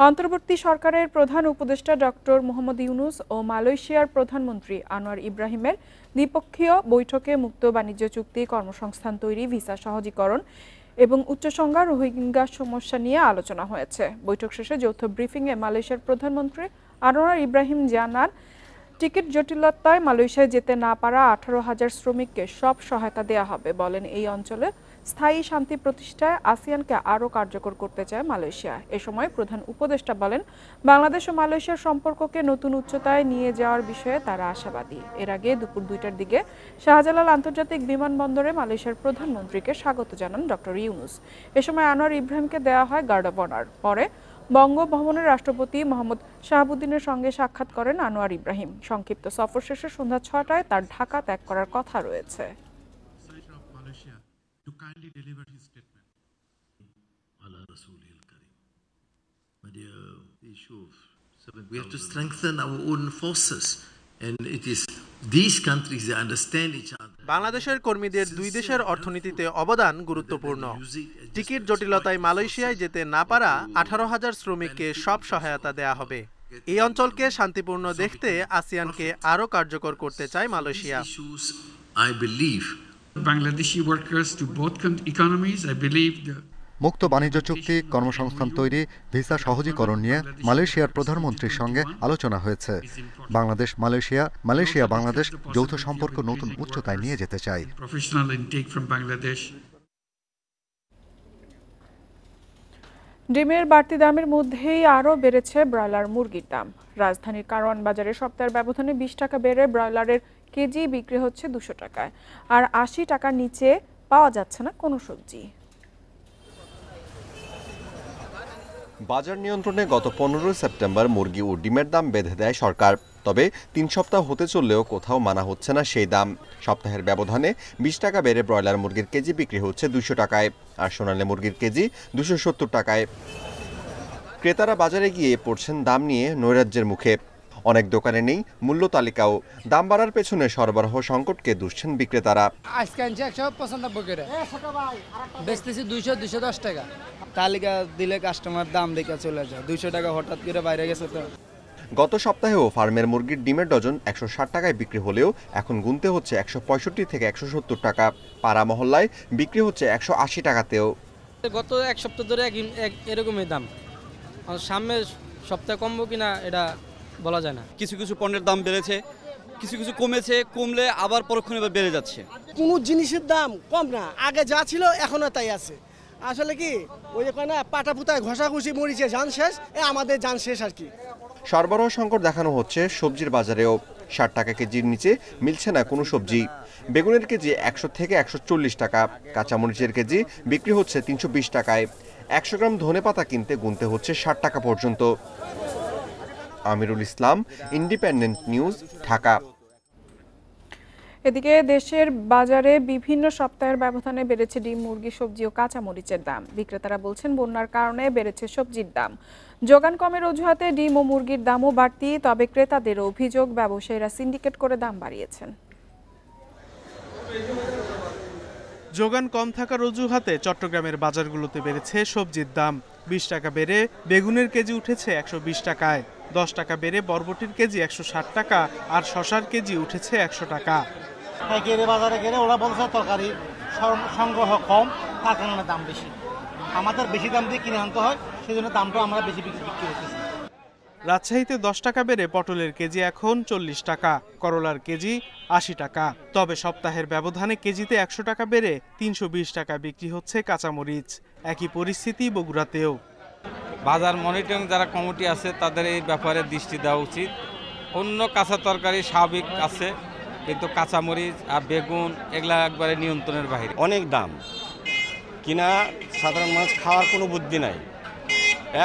অন্তর্বর্তী সরকারের প্রধান উপদেষ্টা ডক্টর মোহাম্মদ ইউনূস ও মালয়েশিয়ার প্রধানমন্ত্রী আনোয়ার ইব্রাহিমের দ্বিপক্ষীয় বৈঠকে মুক্ত বাণিজ্য চুক্তি, কর্মসংস্থান তৈরি, ভিসা সহজীকরণ এবং উচ্চসংজ্ঞা রোহিঙ্গা সমস্যা নিয়ে আলোচনা হয়েছে। বৈঠক শেষে যৌথ ব্রিফিংয়ে মালয়েশিয়ার প্রধানমন্ত্রী আনোয়ার ইব্রাহিম জানান, টিকিট জটিলতায় মালয়েশিয়ায় যেতে না পারা 18,000 শ্রমিককে সব সহায়তা দেওয়া হবে। বলেন, এই অঞ্চলে স্থায়ী শান্তি প্রতিষ্ঠায় আসিয়ানকে আরও কার্যকর করতে চায় মালয়েশিয়া। এ সময় প্রধান উপদেষ্টা বলেন, বাংলাদেশ ও মালয়েশিয়ার সম্পর্ককে নতুন উচ্চতায় নিয়ে যাওয়ার বিষয়ে তারা আশাবাদী। এর আগে দুপুর 2টার দিকে শাহজালাল আন্তর্জাতিক বিমানবন্দরে মালয়েশিয়ার প্রধানমন্ত্রীকে স্বাগত জানান ডক্টর ইউনূস। এ সময় আনোয়ার ইব্রাহিমকে দেওয়া হয় গার্ড অব অনার। পরে বঙ্গভবনের রাষ্ট্রপতি মোহাম্মদ শাহাবুদ্দিনের সঙ্গে সাক্ষাৎ করেন আনোয়ার ইব্রাহিম। সংক্ষিপ্ত সফর শেষে সন্ধ্যা 6টায় তার ঢাকা ত্যাগ করার কথা রয়েছে। We have to strengthen our own forces, and it is these countries that understand each other. বাংলাদেশের কর্মীদের দুই দেশের অর্থনীতিতে অবদান গুরুত্বপূর্ণ। টিকিট জটিলতায় মালয়েশিয়ায় যেতে না পারা 18,000 শ্রমিককে সব সহায়তা দেয়া হবে। এই অঞ্চলকে শান্তিপূর্ণ দেখতে আসিয়ানকে আরও কার্যকর করতে চায় Malaysia. I believe Bangladeshi workers to both economies. I believe মুক্ত বাণিজ্য চুক্তি, কর্মসংস্থান তৈরি, ভিসা সহজীকরণ নিয়ে মালয়েশিয়ার প্রধানমন্ত্রীর সঙ্গে আলোচনা হয়েছে। বাংলাদেশ মালয়েশিয়া বাংলাদেশ যৌথ সম্পর্ক নতুন উচ্চতায় নিয়ে যেতে চায়। ডিমের বাড়তি দামের মধ্যেই আরও বেড়েছে ব্রয়লার মুরগির দাম। রাজধানীর কারওয়ান বাজারে সপ্তাহের ব্যবধানে 20 টাকা বেড়ে ব্রয়লারের কেজি বিক্রি হচ্ছে 200 টাকায়। আর 80 টাকার নিচে পাওয়া যাচ্ছে না কোনো সবজি। বাজার নিয়ন্ত্রণে গত 15 সেপ্টেম্বর মুরগি ও ডিমের দাম বেঁধে দেয় সরকার। তবে 3 সপ্তাহ হতে চললেও কোথাও মানা হচ্ছে না সেই দাম। সপ্তাহের ব্যবধানে 20 টাকা বেড়ে ব্রয়লার মুরগির কেজি বিক্রি হচ্ছে 200 টাকায়, আর সোনালী মুরগির কেজি 270 টাকায়। ক্রেতারা বাজারে গিয়ে পড়ছেন দাম নিয়ে নৈরাজ্যের মুখে। অনেক দোকানে নেই মূল্য তালিকাও। দাম বাড়ার পেছনে সরবরাহ সংকটকে দুষছেন বিক্রেতারা। আজকে 195 করে বেচতেছি 200-210 টাকা। তালিকা দিলে কাস্টমার দাম দেখে চলে যায়, 200 টাকা হঠাৎ করে বাইরে গেছে। তো গত সপ্তাহেও ফার্মের মুরগির ডিমের ডজন 160 টাকায় বিক্রি হলেও এখন গুনতে হচ্ছে 165 থেকে 170 টাকা। পাড়া মহল্লায় বিক্রি হচ্ছে 180 টাকাতেও। গত এক সপ্তাহ ধরে এরকমই দাম। সামনে সপ্তাহে কমবো কিনা এটা বলা যায় না। কিছু কিছু পণ্যের দাম বেড়েছে, কিছু কিছু কমেছে, কমলে আবার পরক্ষণে বেড়ে যাচ্ছে। কোনো জিনিসের দাম কম না, আগে যা ছিল এখনো তাই আছে। আসলে কি ওই যে না পাটা পুতায় ঘষাঘষি মরিচে জান শেষ, আমাদের জান শেষ আর কি। সরবরাহ সংকট দেখানো হচ্ছে সবজির বাজারেও। 60 টাকা কেজির নিচে মিলছে না কোনো সবজি। বেগুনের কেজি 100 থেকে 140 টাকা, কাঁচামরিচের কেজি বিক্রি হচ্ছে 320 টাকায়। 100 গ্রাম ধনেপাতা কিনতে গুনতে হচ্ছে 60 টাকা পর্যন্ত। Amirul Islam, independent news, Dhaka. এদিকে দেশের বাজারে বিভিন্ন সপ্তাহের ব্যবধানে বেড়েছে ডিম, মুরগি, সবজি ও কাঁচামরিচের দাম। বিক্রেতারা বলছেন, বন্যার কারণে বেড়েছে সবজির দাম। যোগান কমের অজুহাতে ডিম ও মুরগির দামও বাড়তি। তবে ক্রেতাদের অভিযোগ, ব্যবসায়ীরা সিন্ডিকেট করে দাম বাড়িয়েছেন। যোগান কম থাকার অজুহাতে চট্টগ্রামের বাজারগুলোতে বেড়েছে সবজির দাম। 20 টাকা বেড়ে বেগুনের কেজি উঠেছে 120 টাকায়, 10 টাকা বেড়ে বরবটির কেজি 160 টাকা, আর শশার কেজি উঠেছে 100 টাকা। বাজারে গেলে ওরা বলছে তরকারি সংগ্রহ কম, তার কারণে দাম বেশি। আমাদের বেশি দাম দিয়ে কিনে আনতে হয়, সেই জন্য দামটা আমরা বেশি বিক্রি করতেছি। রাজশাহীতে 10 টাকা বেড়ে পটলের কেজি এখন 40 টাকা, করলার কেজি 80 টাকা। তবে সপ্তাহের ব্যবধানে কেজিতে 100 টাকা বেড়ে 320 টাকা বিক্রি হচ্ছে কাঁচামরিচ। একই পরিস্থিতি বগুড়াতেও। বাজার মনিটরিং যারা কমিটি আছে তাদের এই ব্যাপারে দৃষ্টি দেওয়া উচিত। অন্য কাঁচা তরকারি স্বাভাবিক আছে, কিন্তু কাঁচামরিচ আর বেগুন এগুলা একবারে নিয়ন্ত্রণের বাইরে। অনেক দাম কিনা, সাধারণ মানুষ খাওয়ার কোনো বুদ্ধি নাই।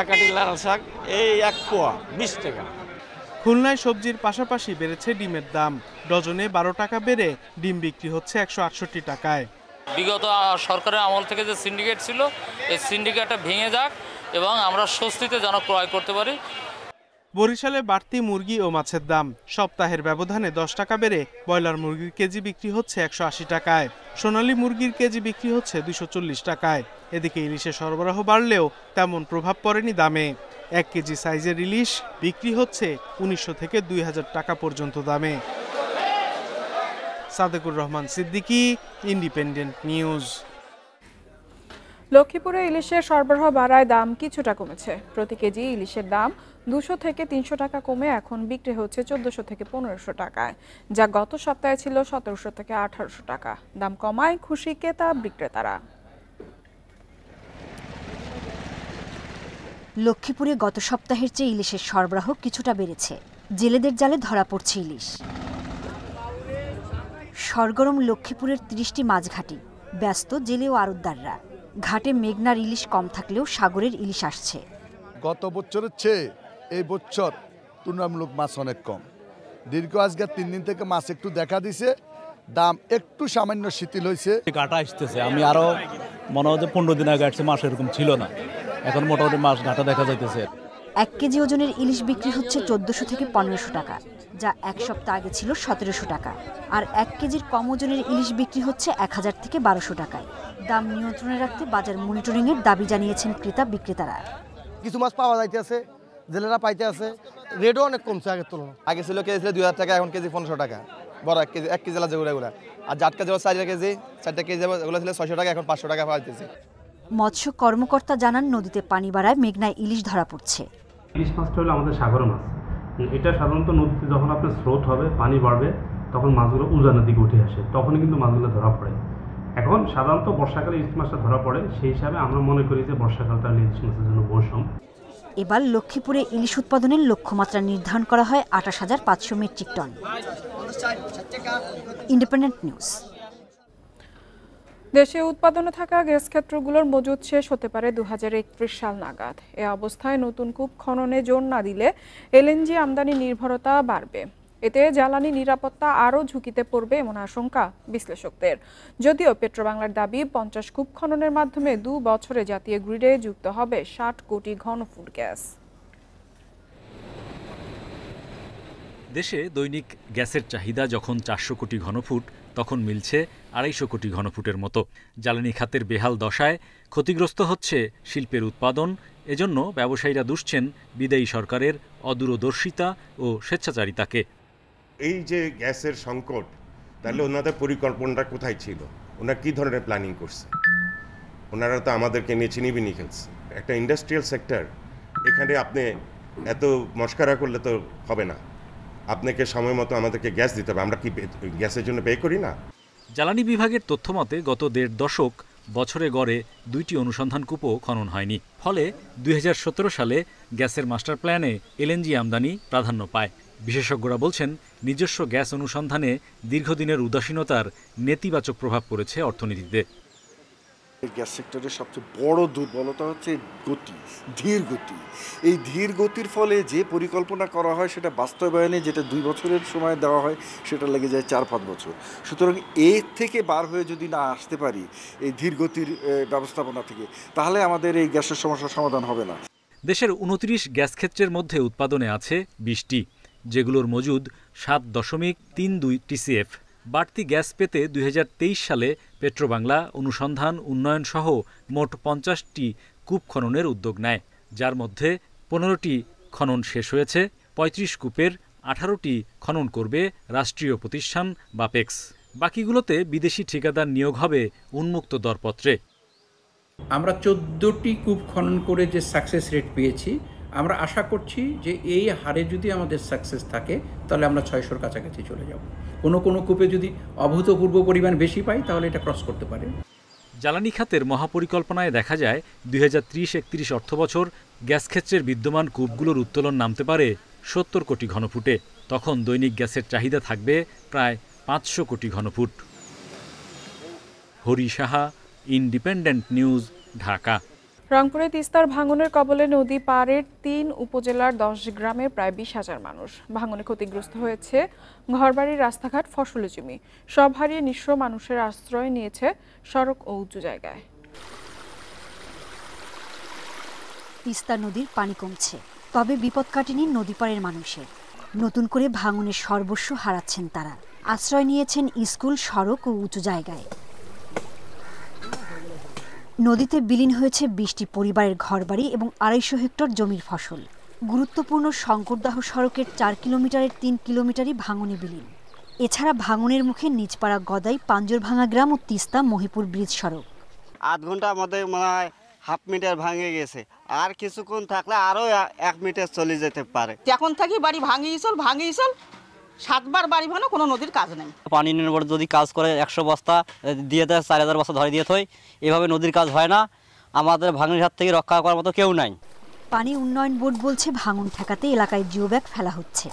এক আটি লাল শাক এই 1 পোয়া 20 টাকা। খুলনায় সবজির পাশাপাশি বেড়েছে ডিমের দাম। ডজনে 12 টাকা বেড়ে ডিম বিক্রি হচ্ছে 168 টাকায়। বিগত সরকারের আমল থেকে যে সিন্ডিকেট ছিল, এই সিন্ডিকেটটা ভেঙে যাক এবং আমরা স্বস্তিতে যেন ক্রয় করতে পারি। বরিশালে বাড়তি মুরগি ও মাছের দাম। সপ্তাহের ব্যবধানে 10 টাকা বেড়ে ব্রয়লার মুরগির কেজি বিক্রি হচ্ছে 180 টাকায়, সোনালী মুরগির কেজি বিক্রি হচ্ছে 240 টাকায়। এদিকে ইলিশের সরবরাহ বাড়লেও তেমন প্রভাব পড়েনি দামে। 1 কেজি সাইজের ইলিশ বিক্রি হচ্ছে 1900 থেকে 2000 টাকা পর্যন্ত দামে। Sadequr Rahman Siddiqui, independent news. লক্ষ্মীপুরে ইলিশের সরবরাহ বাড়ায় দাম কিছুটা কমেছে। প্রতি কেজি ইলিশের দাম 200 থেকে 300 টাকা কমে এখন বিক্রি হচ্ছে 1400 থেকে 1500 টাকায়, যা গত সপ্তাহে ছিল 1700 থেকে 1800 টাকা। দাম কমায় খুশি ক্রেতা বিক্রেতারা। লক্ষ্মীপুরে গত সপ্তাহের চেয়ে ইলিশের সরবরাহ কিছুটা বেড়েছে। জেলেদের জালে ধরা পড়ছে ইলিশ। সরগরম লক্ষ্মীপুরের 30টি মাছঘাটি, ব্যস্ত জেলে ও আড়তদাররা। ঘাটে মেঘনার ইলিশ কম থাকলেও সাগরের ইলিশ আসছে। গত বছরের চেয়ে এই বছর তুলনামূলক মাছ অনেক কম। দীর্ঘ আজকে 3 দিন থেকে মাছ একটু দেখা দিছে, দাম একটু সামান্য শিথিল হয়েছে। কাটা আসতেছে, আমি আরো মনে হয় 15 দিন আগে আসছে, মাছ এরকম ছিল না, এখন মোটামুটি মাছ ঘাটা দেখা যাইতেছে। 1 কেজি ওজনের ইলিশ বিক্রি হচ্ছে 1400 থেকে 1500 টাকা, যা 1 সপ্তাহ আগে ছিল 1700 টাকা। আর 1 কেজির কম ওজনের ইলিশ বিক্রি হচ্ছে 1000 থেকে 1200 টাকায়। দাম নিয়ন্ত্রণে রাখতে বাজার মনিটরিংয়ের দাবি জানিয়েছেন ক্রেতা বিক্রেতারা। কিছু মাছ পাওয়া যাইতেছে, জেলেরা পাইতে আছে, রেটও অনেক কমছে আগের তুলনায়। আগে ছিল কেজি 2000 টাকা, এখন কেজি 1500 টাকা। বড় 1 কেজি যেগুলো আর জাটকা যেগুলো 4 কেজি 4টা কেজি এগুলো ছিল 600 টাকা, এখন 500 টাকা পাওয়া যাচ্ছে। মৎস্য কর্মকর্তা জানান, নদীতে পানি বাড়ায় মেঘনায় ইলিশ ধরা পড়ছে। ইলিশ মাছটা হলো আমাদের সাগর মাছ। এটা সাধারণত নদীতে যখন আপনার স্রোত হবে, পানি বাড়বে, তখন মাছগুলো উজানের দিকে উঠে আসে, তখনই কিন্তু মাছগুলো ধরা পড়ে। এখন সাধারণত বর্ষাকালে ইলিশ মাছটা ধরা পড়ে, সেই হিসাবে আমরা মনে করি যে বর্ষাকালটা ইলিশ মাছের জন্য মৌসুম। এবার লক্ষ্মীপুরে ইলিশ উৎপাদনের লক্ষ্যমাত্রা নির্ধারণ করা হয় 28,500 মেট্রিক টন। Independent news. দেশে উৎপাদনে থাকা গ্যাস ক্ষেত্রগুলোর মজুদ শেষ হতে পারে 2031 সাল নাগাদ। এ অবস্থায় নতুন কূপ খননে জোর না দিলে এলএনজি আমদানি নির্ভরতা বাড়বে। এতে জ্বালানি নিরাপত্তা আরও ঝুঁকিতে পড়বে এমন আশঙ্কা বিশ্লেষকদের। যদিও পেট্রোবাংলার দাবি 50 কূপ খননের মাধ্যমে 2 বছরে জাতীয় গ্রিডে যুক্ত হবে 60 কোটি ঘনফুট গ্যাস। দেশে দৈনিক গ্যাসের চাহিদা যখন 400 কোটি ঘনফুট, তখন মিলছে 250 কোটি ঘনফুটের মতো। জ্বালানি খাতের বেহাল দশায় ক্ষতিগ্রস্ত হচ্ছে শিল্পের উৎপাদন। এজন্য ব্যবসায়ীরা দুষছেন বিদায়ী সরকারের অদূরদর্শিতা ও স্বেচ্ছাচারিতাকে। এই যে গ্যাসের সংকট, তাহলে ওনাদের পরিকল্পনাটা কোথায় ছিল? ওনারা কী ধরনের প্ল্যানিং করছে? ওনারা তো আমাদেরকে নিয়ে চিনিবিনি খেলছে। একটা ইন্ডাস্ট্রিয়াল সেক্টর, এখানে আপনি এত মস্কারা করলে তো হবে না। আপনাকে সময় মতো আমাদেরকে গ্যাস দিতে হবে। আমরা কি গ্যাসের জন্য পে করি না? জ্বালানি বিভাগের তথ্যমতে গত 1.5 দশক বছরে গড়ে 2টি অনুসন্ধান কূপও খনন হয়নি। ফলে 2017 সালে গ্যাসের মাস্টার প্ল্যানে এলএনজি আমদানি প্রাধান্য পায়। বিশেষজ্ঞরা বলছেন, নিজস্ব গ্যাস অনুসন্ধানে দীর্ঘদিনের উদাসীনতার নেতিবাচক প্রভাব পড়েছে অর্থনীতিতে। গ্যাস সেক্টরের সবচেয়ে বড় দুর্বলতা হচ্ছে গতি, ধীর গতি। এই ধীর গতির ফলে যে পরিকল্পনা করা হয় সেটা বাস্তবায়নে যেটা 2 বছরের সময় দেওয়া হয়, সেটা লেগে যায় 4-5 বছর। সুতরাং এর থেকে বার হয়ে যদি না আসতে পারি এই ধীর গতির ব্যবস্থাপনা থেকে, তাহলে আমাদের এই গ্যাসের সমস্যার সমাধান হবে না। দেশের 29 গ্যাস ক্ষেত্রের মধ্যে উৎপাদনে আছে 20টি, যেগুলোর মজুদ 7.32 TCF। বাড়তি গ্যাস পেতে 2023 সালে পেট্রোবাংলা অনুসন্ধান উন্নয়ন সহ মোট 50টি কূপ খননের উদ্যোগ নেয়, যার মধ্যে 15টি খনন শেষ হয়েছে। 35 কূপের 18টি খনন করবে রাষ্ট্রীয় প্রতিষ্ঠান বাপেক্স। বাকিগুলোতে বিদেশি ঠিকাদার নিয়োগ হবে উন্মুক্ত দরপত্রে। আমরা 14টি কূপ খনন করে যে সাকসেস রেট পেয়েছি, আমরা আশা করছি যে এই হারে যদি আমাদের সাকসেস থাকে তাহলে আমরা 600-র কাছাকাছি চলে যাব। কোনো কূপে যদি অভূতপূর্ব পরিমাণ বেশি পাই তাহলে এটা ক্রস করতে পারে। জ্বালানি খাতের মহাপরিকল্পনায় দেখা যায় 2030-31 অর্থবছর গ্যাস ক্ষেত্রের বিদ্যমান কূপগুলোর উত্তোলন নামতে পারে 70 কোটি ঘনফুটে। তখন দৈনিক গ্যাসের চাহিদা থাকবে প্রায় 500 কোটি ঘনফুট। Hari Saha, independent news, Dhaka. রংপুরে তিস্তার ভাঙনের কবলে নদী পাড়ের 3 উপজেলার 10 গ্রামের প্রায় 20,000 মানুষ। ভাঙনে ক্ষতিগ্রস্ত হয়েছে ঘরবাড়ি, রাস্তাঘাট, ফসলি জমি। সব হারিয়ে নিঃস্ব মানুষের আশ্রয় নিয়েছে সড়ক ও উঁচু জায়গায়। তিস্তা নদীর পানি কমছে, তবে বিপদ কাটেনি নদীপাড়ের মানুষের। নতুন করে ভাঙনের সর্বস্ব হারাচ্ছেন তারা। আশ্রয় নিয়েছেন স্কুল, সড়ক ও উঁচু জায়গায়। নদীতে বিলীন হয়েছে 20টি পরিবারের ঘরবাড়ি এবং 250 হেক্টর জমির ফসল। গুরুত্বপূর্ণ শঙ্করদাহ সড়কের 4 কিলোমিটারের 3 কিলোমিটারই ভাঙনে বিলীন। এছাড়া ভাঙনের মুখে নিজপাড়া, গদাই, পাঞ্জরভাঙা গ্রাম ও তিস্তা মহিপুর ব্রিজ সড়ক। আধ ঘন্টার মধ্যে মনে হয় হাফ মিটার ভাঙে গেছে, আর কিছুক্ষণ থাকলে আরো 1 মিটার চলে যেতে পারে। এখন থাকি বাড়ি ভাঙিয়েছিল 7বার বাড়ি ভাঙা, কোনো নদীর কাজ নেই। পানি উন্নয়ন বোর্ড যদি কাজ করে 100 বস্তা দিয়ে দেয়, 4000 বস্তা ধরে দিয়ে থই, এভাবে নদীর কাজ হয় না। আমাদের ভাঙনের হাত থেকে রক্ষা করার মতো কেউ নাই। পানি উন্নয়ন বোর্ড বলছে ভাঙন ঠেকাতে এলাকায় জিওব্যাগ ফেলা হচ্ছে।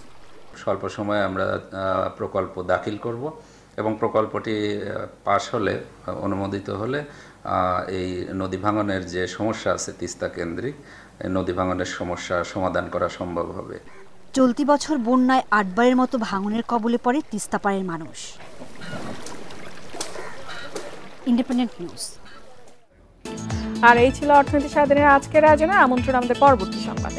স্বল্প সময়ে আমরা প্রকল্প দাখিল করব এবং প্রকল্পটি পাশ হলে, অনুমোদিত হলে এই নদী ভাঙনের যে সমস্যা আছে তিস্তা কেন্দ্রিক, নদী ভাঙনের সমস্যা সমাধান করা সম্ভব হবে। চলতি বছর বন্যায় 8 বারের মতো ভাঙনের কবলে পড়ে তিস্তাপাড়ের মানুষ। Independent news. আর এই ছিল অর্থনীতি সারাদিনের আজকের আয়োজনে। আমন্ত্রণ আমাদের পরবর্তী সংবাদ।